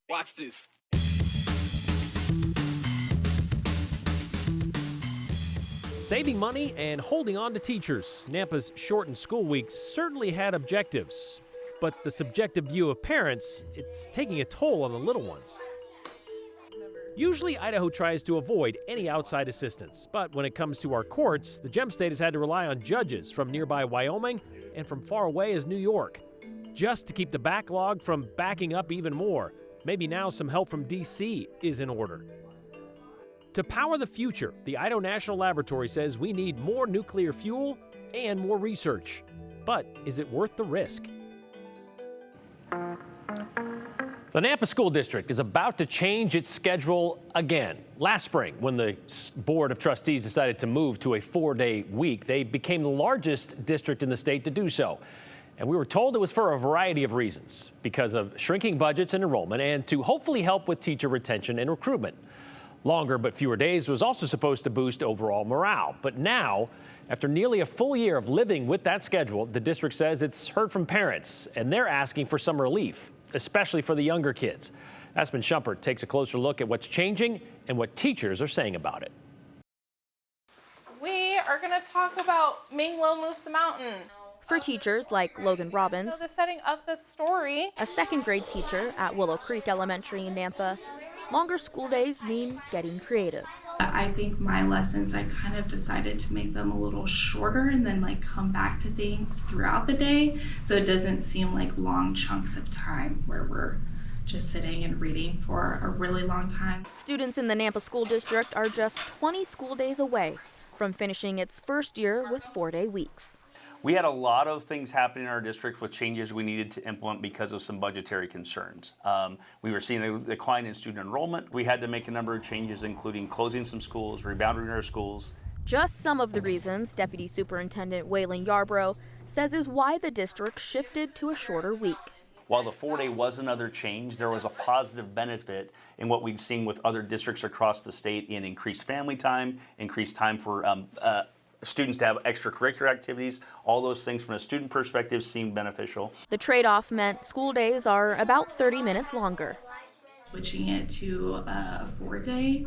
Watch this. Saving money and holding on to teachers. Nampa's shortened school week certainly had objectives, but the subjective view of parents, it's taking a toll on the little ones. Usually, Idaho tries to avoid any outside assistance, but when it comes to our courts, the Gem State has had to rely on judges from nearby Wyoming and from far away as New York, just to keep the backlog from backing up even more. Maybe now some help from D.C. is in order. To power the future, the Idaho National Laboratory says we need more nuclear fuel and more research. But is it worth the risk? The Nampa School District is about to change its schedule again. Last spring, when the Board of Trustees decided to move to a 4-day week, they became the largest district in the state to do so. And we were told it was for a variety of reasons, because of shrinking budgets and enrollment, and to hopefully help with teacher retention and recruitment. Longer but fewer days was also supposed to boost overall morale. But now, after nearly a full year of living with that schedule, the district says it's heard from parents, and they're asking for some relief, especially for the younger kids. Aspen Shumpert takes a closer look at what's changing and what teachers are saying about it. We are going to talk about Minglo Moves the Mountain. For teachers like Logan Robbins, The setting of the story. a second grade teacher at Willow Creek Elementary in Nampa, longer school days mean getting creative. I think my lessons, I kind of decided to make them a little shorter and then come back to things throughout the day, so it doesn't seem like long chunks of time where we're just sitting and reading for a really long time. Students in the Nampa School District are just 20 school days away from finishing its first year with 4-day weeks. We had a lot of things happening in our district with changes we needed to implement because of some budgetary concerns. We were seeing a decline in student enrollment. We had to make a number of changes, including closing some schools, rebounding our schools. Just some of the reasons Deputy Superintendent Waylon Yarbrough says is why the district shifted to a shorter week. While the 4-day was another change, there was a positive benefit in what we'd seen with other districts across the state in increased family time, increased time for students to have extracurricular activities. All those things from a student perspective seemed beneficial. The trade-off meant school days are about 30 minutes longer. Switching it to a 4-day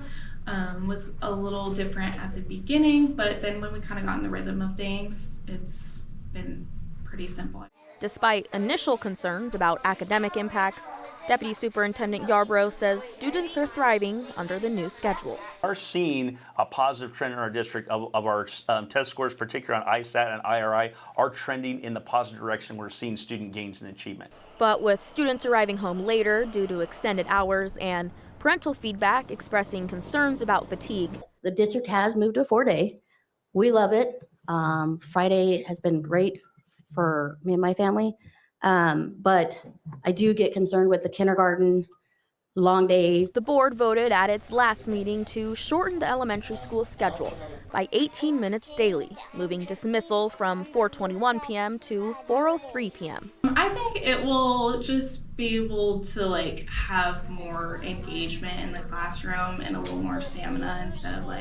was a little different at the beginning, but then when we kind of got in the rhythm of things, it's been pretty simple. Despite initial concerns about academic impacts, Deputy Superintendent Yarbrough says students are thriving under the new schedule. We're seeing a positive trend in our district of our test scores, particularly on ISAT and IRI, are trending in the positive direction. We're seeing student gains in achievement. But with students arriving home later due to extended hours and parental feedback expressing concerns about fatigue. The district has moved to a 4-day. We love it. Friday has been great for me and my family. But I do get concerned with the kindergarten, long days. The board voted at its last meeting to shorten the elementary school schedule by 18 minutes daily, moving dismissal from 4:21 p.m. to 4:03 p.m. I think it will just be able to have more engagement in the classroom and a little more stamina instead of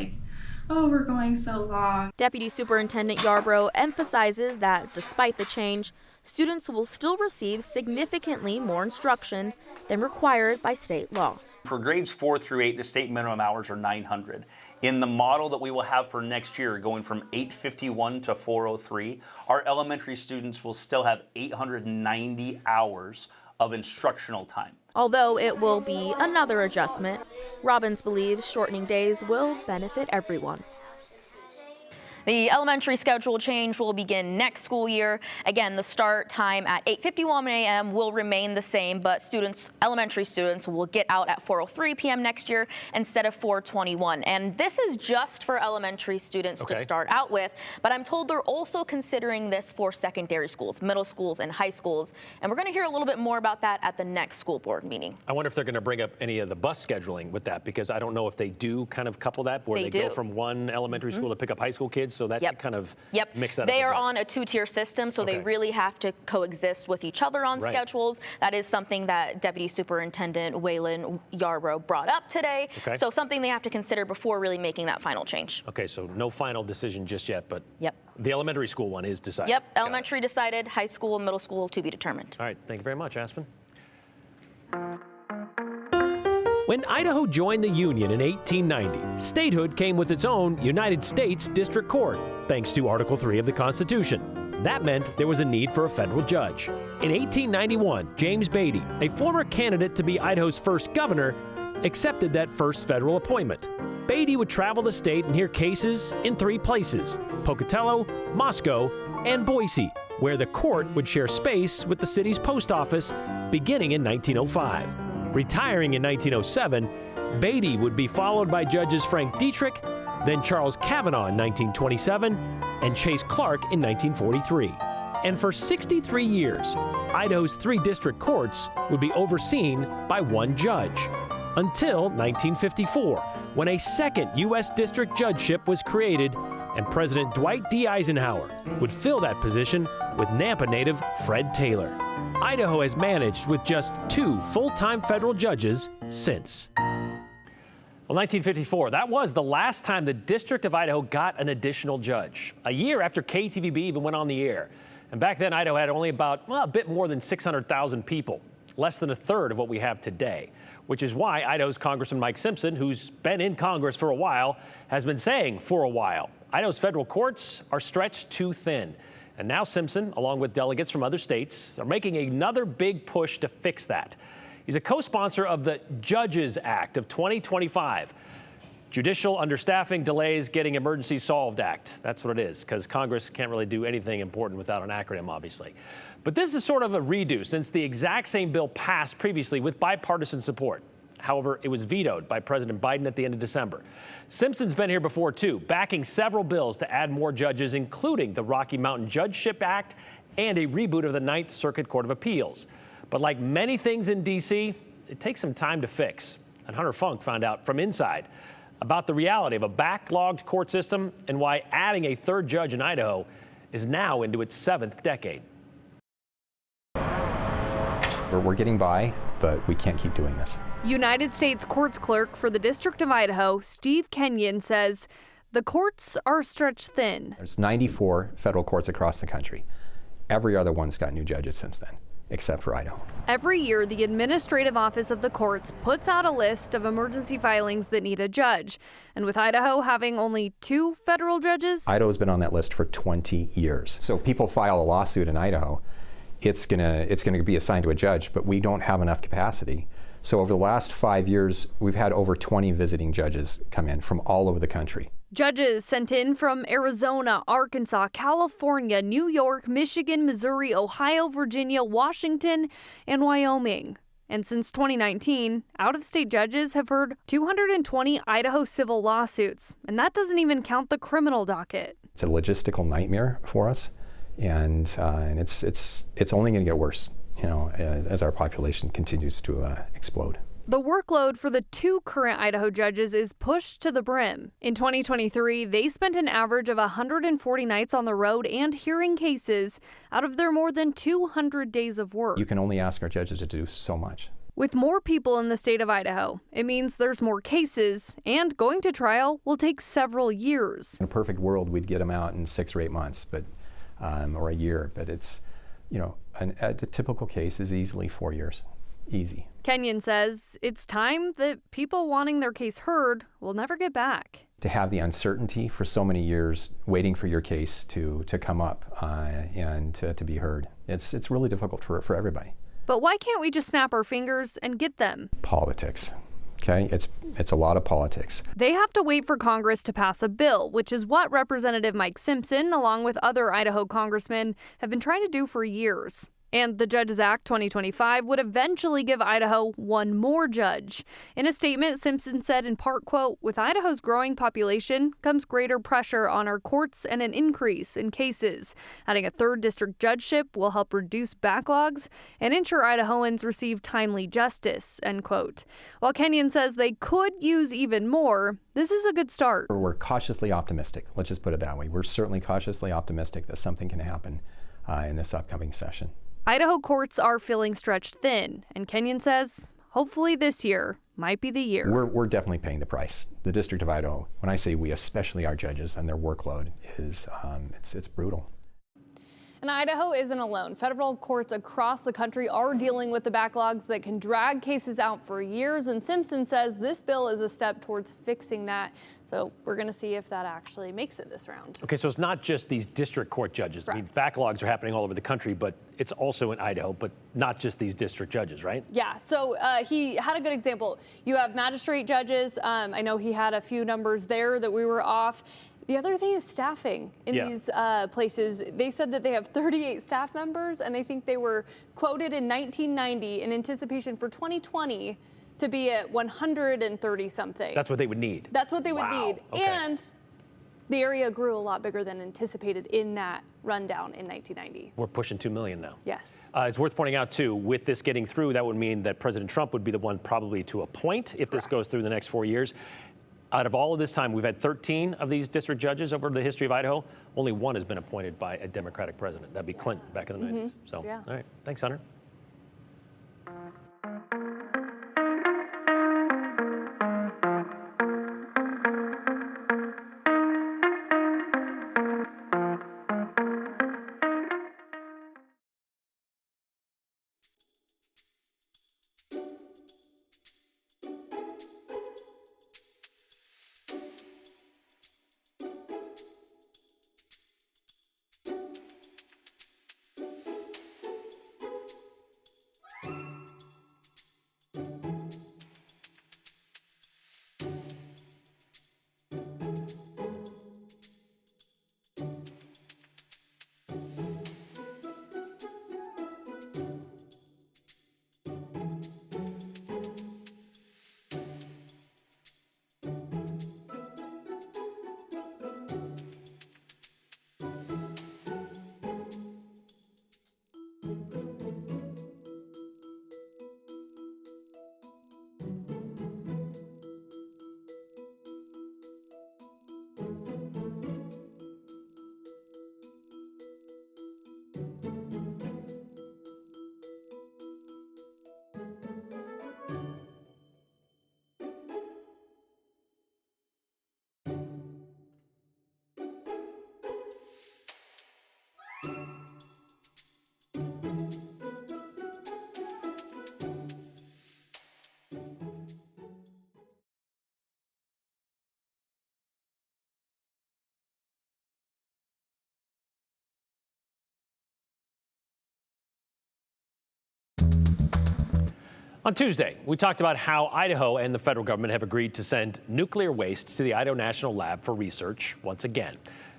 oh, we're going so long. Deputy Superintendent Yarbrough emphasizes that despite the change, students will still receive significantly more instruction than required by state law. For grades 4 through 8, the state minimum hours are 900. In the model that we will have for next year, going from 851 to 403, our elementary students will still have 890 hours of instructional time. Although it will be another adjustment, Robbins believes shortening days will benefit everyone. The elementary schedule change will begin next school year. Again, the start time at 8:51 a.m. will remain the same, but elementary students will get out at 4:03 p.m. next year instead of 4:21. And this is just for elementary students to start out with, but I'm told they're also considering this for secondary schools, middle schools, and high schools. And we're going to hear a little bit more about that at the next school board meeting. I wonder if they're going to bring up any of the bus scheduling with that, because I don't know if they do kind of couple that, where they go from one elementary school to pick up high school kids. so that Yep. kind of Yep. mix that up. They a are bit. on a two-tier system, so they Okay. really have to coexist with each other on Right. schedules. That is something that Deputy Superintendent Waylon Yarbrough brought up today. Okay. So something they have to consider before really making that final change. Okay, so no final decision just yet, but Yep. the elementary school one is decided. Yep. Got it. Elementary decided, high school, middle school to be determined. All right, thank you very much, Aspen. When Idaho joined the Union in 1890, statehood came with its own United States District Court, thanks to Article 3 of the Constitution. That meant there was a need for a federal judge. In 1891, James Beatty, a former candidate to be Idaho's first governor, accepted that first federal appointment. Beatty would travel the state and hear cases in 3 places: Pocatello, Moscow, and Boise, where the court would share space with the city's post office beginning in 1905. Retiring in 1907, Beatty would be followed by judges Frank Dietrich, then Charles Kavanaugh in 1927, and Chase Clark in 1943. And for 63 years, Idaho's 3 district courts would be overseen by 1 judge. Until 1954, when a second U.S. district judgeship was created, and President Dwight D. Eisenhower would fill that position with Nampa native Fred Taylor. Idaho has managed with just 2 full-time federal judges since. Well, 1954, that was the last time the District of Idaho got an additional judge, a year after KTVB even went on the air. And back then, Idaho had only about, a bit more than 600,000 people, less than a third of what we have today, which is why Idaho's Congressman Mike Simpson, who's been in Congress for a while, has been saying for a while, Idaho's federal courts are stretched too thin. And now Simpson, along with delegates from other states, are making another big push to fix that. He's a co-sponsor of the Judges Act of 2025. Judicial Understaffing Delays Getting Emergencies Solved Act. That's what it is, because Congress can't really do anything important without an acronym, obviously. But this is sort of a redo, since the exact same bill passed previously with bipartisan support. However, it was vetoed by President Biden at the end of December. Simpson's been here before, too, backing several bills to add more judges, including the Rocky Mountain Judgeship Act and a reboot of the Ninth Circuit Court of Appeals. But like many things in D.C., it takes some time to fix. And Hunter Funk found out from inside about the reality of a backlogged court system and why adding a 3rd judge in Idaho is now into its 7th decade. We're getting by, but we can't keep doing this. United States Courts Clerk for the District of Idaho, Steve Kenyon, says the courts are stretched thin. There's 94 federal courts across the country. Every other one's got new judges since then, except for Idaho. Every year, the Administrative Office of the Courts puts out a list of emergency filings that need a judge. And with Idaho having only 2 federal judges, Idaho's been on that list for 20 years. So people file a lawsuit in Idaho, it's gonna be assigned to a judge, but we don't have enough capacity. So over the last 5 years, we've had over 20 visiting judges come in from all over the country. judges sent in from Arizona, Arkansas, California, New York, Michigan, Missouri, Ohio, Virginia, Washington, and Wyoming. And since 2019, out-of-state judges have heard 220 Idaho civil lawsuits, and that doesn't even count the criminal docket. It's a logistical nightmare for us, and it's only going to get worse, as our population continues to explode. The workload for the 2 current Idaho judges is pushed to the brim. In 2023, they spent an average of 140 nights on the road and hearing cases out of their more than 200 days of work. You can only ask our judges to do so much. With more people in the state of Idaho, it means there's more cases, and going to trial will take several years. In a perfect world, we'd get them out in 6 or 8 months, or a year. But it's, a typical case is easily 4 years. Easy. Kenyon says it's time that people wanting their case heard will never get back. To have the uncertainty for so many years, waiting for your case to come up and to be heard, it's really difficult for everybody. But why can't we just snap our fingers and get them? Politics. Okay, it's a lot of politics. They have to wait for Congress to pass a bill, which is what Representative Mike Simpson, along with other Idaho congressmen, have been trying to do for years. And the Judges Act 2025 would eventually give Idaho one more judge. In a statement, Simpson said in part, quote, "With Idaho's growing population comes greater pressure on our courts and an increase in cases. Adding a third district judgeship will help reduce backlogs and ensure Idahoans receive timely justice," end quote. While Kenyon says they could use even more, this is a good start. We're cautiously optimistic. Let's just put it that way. We're certainly cautiously optimistic that something can happen in this upcoming session. Idaho courts are feeling stretched thin, and Kenyon says hopefully this year might be the year. We're definitely paying the price. The District of Idaho, when I say we, especially our judges and their workload, is it's brutal. And Idaho isn't alone. Federal courts across the country are dealing with the backlogs that can drag cases out for years, and Simpson says this bill is a step towards fixing that. So we're going to see if that actually makes it this round. Okay, so it's not just these district court judges. Correct. I mean, backlogs are happening all over the country, but it's also in Idaho, but not just these district judges, right? Yeah, so he had a good example. You have magistrate judges. I know he had a few numbers there that we were off. The other thing is staffing in these places. They said that they have 38 staff members, and I think they were quoted in 1990 in anticipation for 2020 to be at 130 something. That's what they would need. That's what they would Wow. need. Okay. And the area grew a lot bigger than anticipated in that rundown in 1990. We're pushing 2 million now. Yes. It's worth pointing out, too, with this getting through, that would mean that President Trump would be the one probably to appoint if this goes through the next 4 years. Out of all of this time, we've had 13 of these district judges over the history of Idaho. Only one has been appointed by a Democratic president. That'd be Clinton back in the 90s. So, all right. Thanks, Hunter. On Tuesday, we talked about how Idaho and the federal government have agreed to send nuclear waste to the Idaho National Lab for research once again.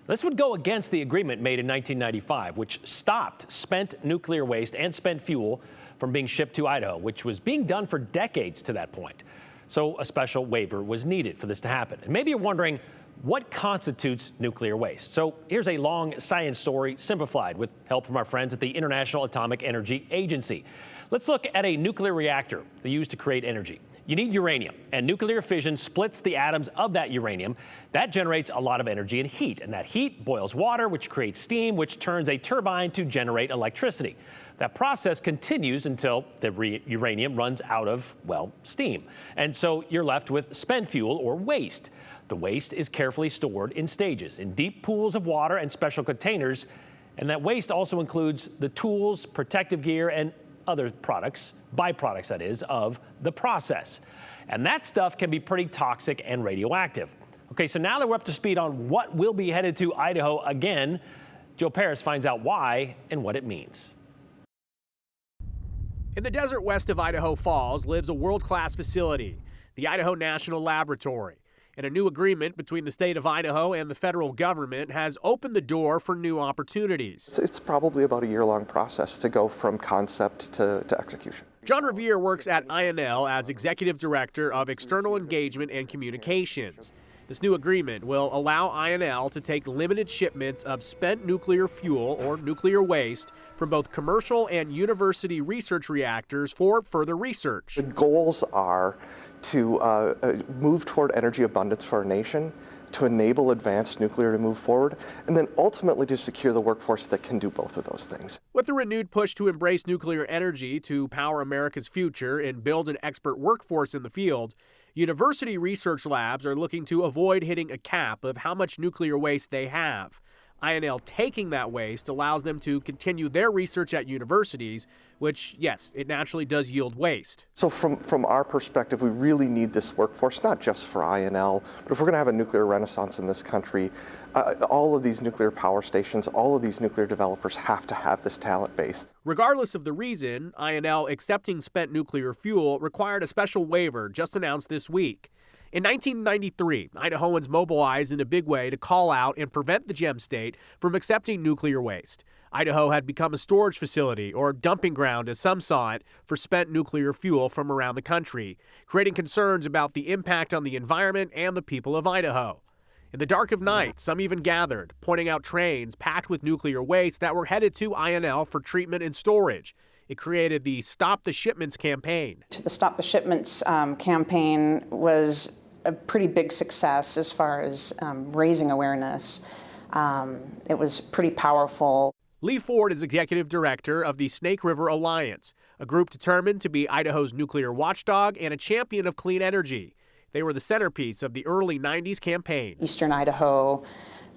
This would go against the agreement made in 1995, which stopped spent nuclear waste and spent fuel from being shipped to Idaho, which was being done for decades to that point. So a special waiver was needed for this to happen. And maybe you're wondering, what constitutes nuclear waste? So here's a long science story simplified with help from our friends at the International Atomic Energy Agency. Let's look at a nuclear reactor they use to create energy. You need uranium, and nuclear fission splits the atoms of that uranium. That generates a lot of energy and heat, and that heat boils water, which creates steam, which turns a turbine to generate electricity. That process continues until the uranium runs out of, well, steam. And so you're left with spent fuel or waste. The waste is carefully stored in stages, in deep pools of water and special containers. And that waste also includes the tools, protective gear, and other products, byproducts that is, of the process. And that stuff can be pretty toxic and radioactive. Okay, so now that we're up to speed on what will be headed to Idaho again, Joe Paris finds out why and what it means. In the desert west of Idaho Falls lives a world-class facility, the Idaho National Laboratory. And a new agreement between the state of Idaho and the federal government has opened the door for new opportunities. It's probably about a year-long process to go from concept to execution. John Revere works at INL as Executive Director of External Engagement and Communications. This new agreement will allow INL to take limited shipments of spent nuclear fuel or nuclear waste from both commercial and university research reactors for further research. The goals are to move toward energy abundance for our nation, to enable advanced nuclear to move forward, and then ultimately to secure the workforce that can do both of those things. With the renewed push to embrace nuclear energy to power America's future and build an expert workforce in the field, university research labs are looking to avoid hitting a cap of how much nuclear waste they have. INL taking that waste allows them to continue their research at universities, which, yes, it naturally does yield waste. So from our perspective, we really need this workforce, not just for INL, but if we're going to have a nuclear renaissance in this country, all of these nuclear power stations, all of these nuclear developers have to have this talent base. Regardless of the reason, INL accepting spent nuclear fuel required a special waiver just announced this week. In 1993, Idahoans mobilized in a big way to call out and prevent the Gem State from accepting nuclear waste. Idaho had become a storage facility, or dumping ground as some saw it, for spent nuclear fuel from around the country, creating concerns about the impact on the environment and the people of Idaho. In the dark of night, some even gathered, pointing out trains packed with nuclear waste that were headed to INL for treatment and storage. It created the Stop the Shipments campaign. The Stop the Shipments campaign was a pretty big success as far as raising awareness. It was pretty powerful. Lee Ford is executive director of the Snake River Alliance, a group determined to be Idaho's nuclear watchdog and a champion of clean energy. They were the centerpiece of the early 90s campaign. Eastern Idaho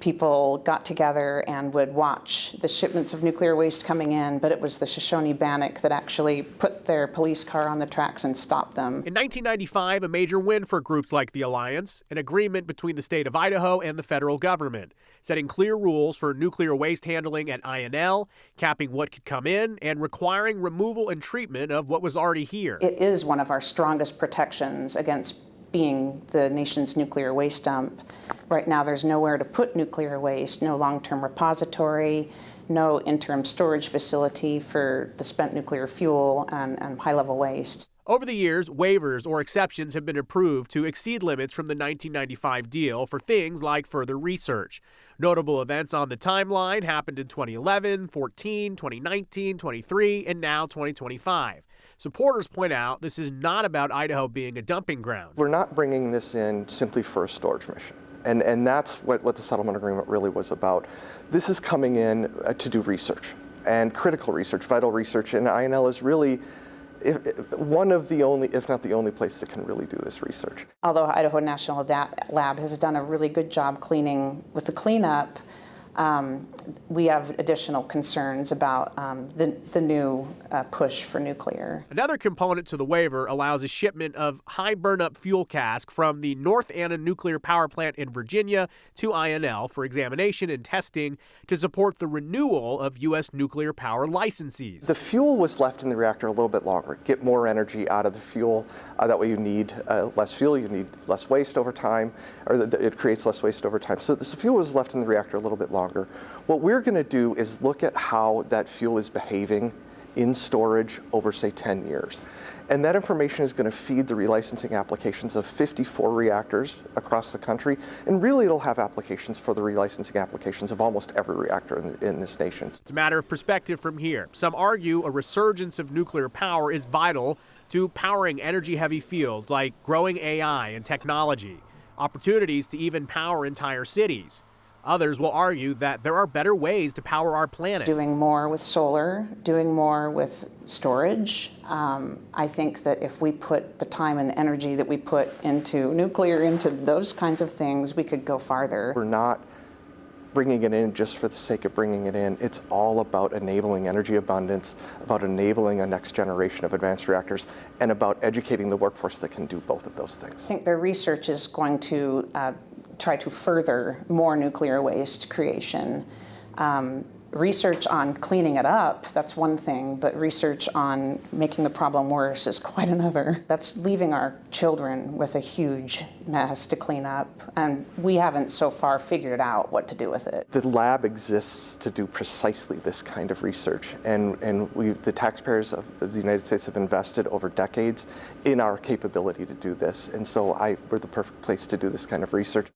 people got together and would watch the shipments of nuclear waste coming in, but it was the Shoshone-Bannock that actually put their police car on the tracks and stopped them. In 1995, a major win for groups like the Alliance, an agreement between the state of Idaho and the federal government, setting clear rules for nuclear waste handling at INL, capping what could come in, and requiring removal and treatment of what was already here. It is one of our strongest protections against being the nation's nuclear waste dump. Right now, there's nowhere to put nuclear waste, no long-term repository, no interim storage facility for the spent nuclear fuel and high-level waste. Over the years, waivers or exceptions have been approved to exceed limits from the 1995 deal for things like further research. Notable events on the timeline happened in 2011, 14, 2019, 23, and now 2025. Supporters point out this is not about Idaho being a dumping ground. We're not bringing this in simply for a storage mission. And that's what the settlement agreement really was about. This is coming in to do research, and critical research, vital research, and INL is really one of the only, if not the only place that can really do this research. Although Idaho National Lab has done a really good job with the cleanup, we have additional concerns about the new push for nuclear. Another component to the waiver allows a shipment of high burn-up fuel cask from the North Anna Nuclear Power Plant in Virginia to INL for examination and testing to support the renewal of U.S. nuclear power licensees. The fuel was left in the reactor a little bit longer. Get more energy out of the fuel. That way you need less fuel, you need less waste over time, or it creates less waste over time. So the fuel was left in the reactor a little bit longer. What we're going to do is look at how that fuel is behaving in storage over, say, 10 years. And that information is going to feed the relicensing applications of 54 reactors across the country. And really, it'll have applications for the relicensing applications of almost every reactor in this nation. It's a matter of perspective from here. Some argue a resurgence of nuclear power is vital to powering energy-heavy fields like growing AI and technology, opportunities to even power entire cities. Others will argue that there are better ways to power our planet. Doing more with solar, doing more with storage. I think that if we put the time and energy that we put into nuclear, into those kinds of things, we could go farther. We're not bringing it in just for the sake of bringing it in. It's all about enabling energy abundance, about enabling a next generation of advanced reactors, and about educating the workforce that can do both of those things. I think their research is going to try to further more nuclear waste creation. Research on cleaning it up, that's one thing, but research on making the problem worse is quite another. That's leaving our children with a huge mess to clean up, and we haven't so far figured out what to do with it. The lab exists to do precisely this kind of research, and the taxpayers of the United States have invested over decades in our capability to do this, and so we're the perfect place to do this kind of research.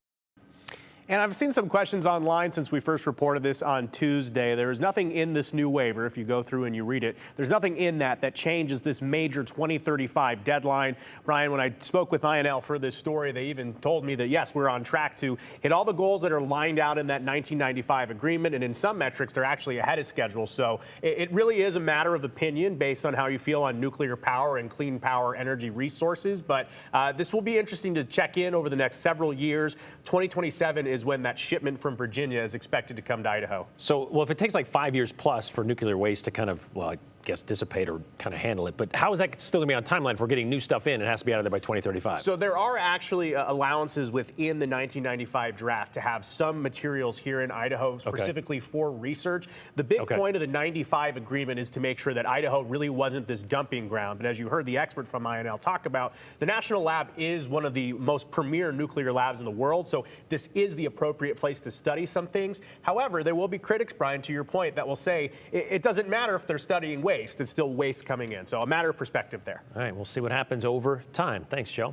And I've seen some questions online since we first reported this on Tuesday. There is nothing in this new waiver, if you go through and you read it, there's nothing in that changes this major 2035 deadline. Brian, when I spoke with INL for this story, they even told me that, yes, we're on track to hit all the goals that are lined out in that 1995 agreement. And in some metrics, they're actually ahead of schedule. So it really is a matter of opinion based on how you feel on nuclear power and clean power energy resources. But this will be interesting to check in over the next several years. 2027 is when that shipment from Virginia is expected to come to Idaho. So, well, if it takes like 5 years plus for nuclear waste to kind of, well, I guess dissipate or kind of handle it, but how is that still going to be on timeline if we're getting new stuff in? It has to be out of there by 2035. So there are actually allowances within the 1995 draft to have some materials here in Idaho specifically for research. The big point of the 95 agreement is to make sure that Idaho really wasn't this dumping ground. But as you heard the expert from INL talk about, the National Lab is one of the most premier nuclear labs in the world. So this is the appropriate place to study some things. However, there will be critics, Brian, to your point, that will say it doesn't matter if they're studying waste. It's still waste coming in. So a matter of perspective there. All right, we'll see what happens over time. Thanks, Joe.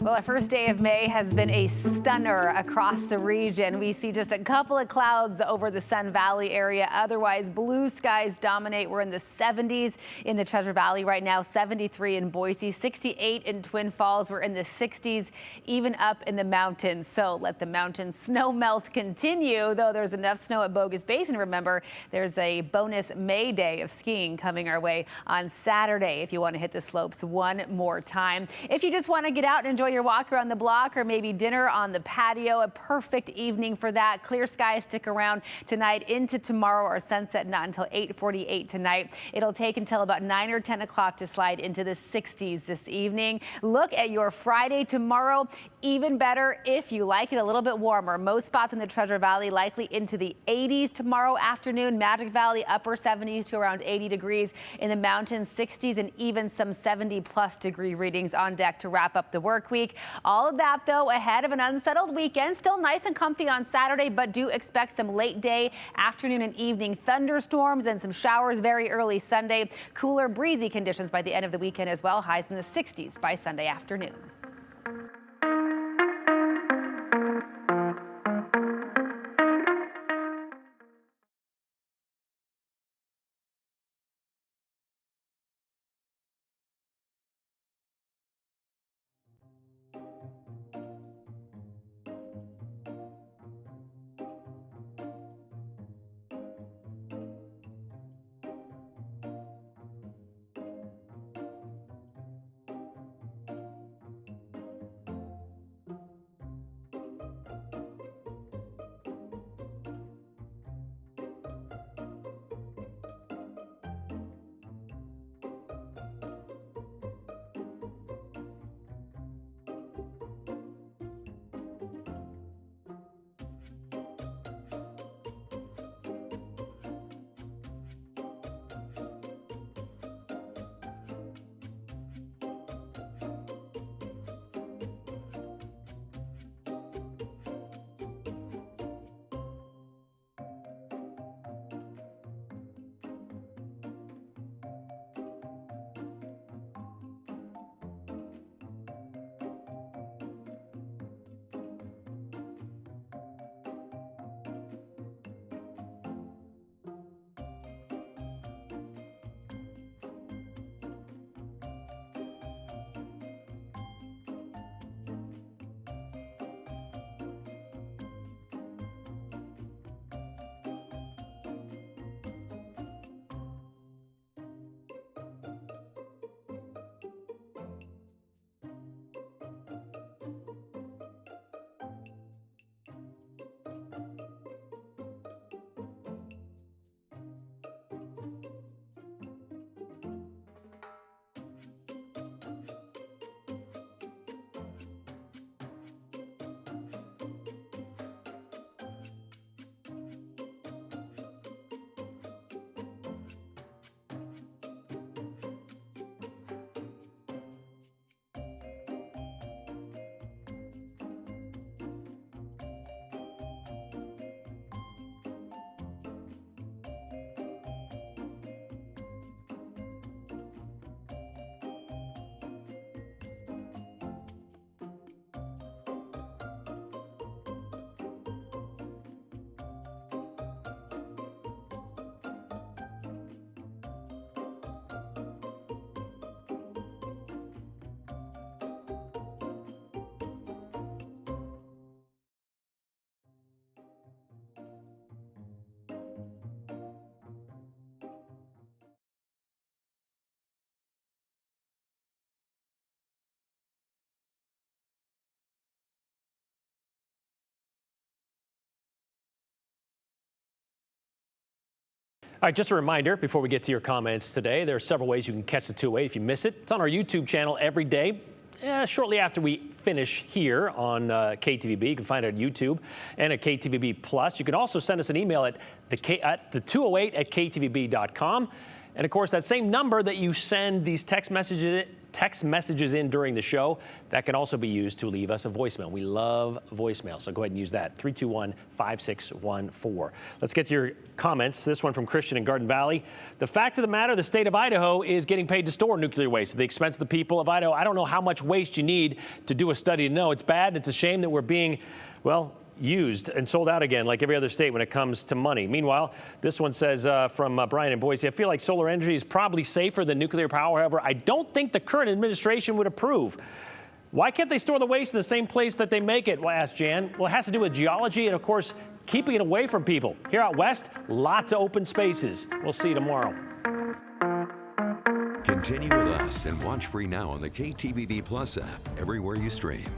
Well, our first day of May has been a stunner across the region. We see just a couple of clouds over the Sun Valley area. Otherwise, blue skies dominate. We're in the 70s in the Treasure Valley right now, 73 in Boise, 68 in Twin Falls. We're in the 60s, even up in the mountains. So let the mountain snow melt continue, though there's enough snow at Bogus Basin. Remember, there's a bonus May day of skiing coming our way on Saturday if you want to hit the slopes one more time. If you just want to get out and enjoy your walk around the block or maybe dinner on the patio. A perfect evening for that. Clear skies stick around tonight into tomorrow. Our sunset not until 8:48 tonight. It'll take until about 9 or 10 o'clock to slide into the 60s this evening. Look at your Friday tomorrow. Even better if you like it a little bit warmer. Most spots in the Treasure Valley likely into the 80s tomorrow afternoon. Magic Valley upper 70s to around 80 degrees. In the mountains 60s and even some 70+ degree readings on deck to wrap up the work week. All of that though ahead of an unsettled weekend. Still nice and comfy on Saturday, but do expect some late day, afternoon and evening thunderstorms and some showers very early Sunday. Cooler breezy conditions by the end of the weekend as well. Highs in the 60s by Sunday afternoon. All right, just a reminder before we get to your comments today, there are several ways you can catch the 208 if you miss it. It's on our YouTube channel every day. Shortly after we finish here on KTVB, you can find it on YouTube and at KTVB Plus. You can also send us an email at the 208@ktvb.com. And of course, that same number that you send these text messages in during the show, that can also be used to leave us a voicemail. We love voicemail, so go ahead and use that, 321-5614. Let's get to your comments. This one from Christian in Garden Valley. The fact of the matter, the state of Idaho is getting paid to store nuclear waste at the expense of the people of Idaho. I don't know how much waste you need to do a study to know. It's bad. It's a shame that we're being, well, used and sold out again like every other state when it comes to money. Meanwhile, this one says from Brian in Boise, I feel like solar energy is probably safer than nuclear power. However, I don't think the current administration would approve. Why can't they store the waste in the same place that they make it? Well, asked Jan. Well, it has to do with geology and, of course, keeping it away from people. Here out west, lots of open spaces. We'll see you tomorrow. Good Continue with us and watch free now on the KTVB Plus app everywhere you stream.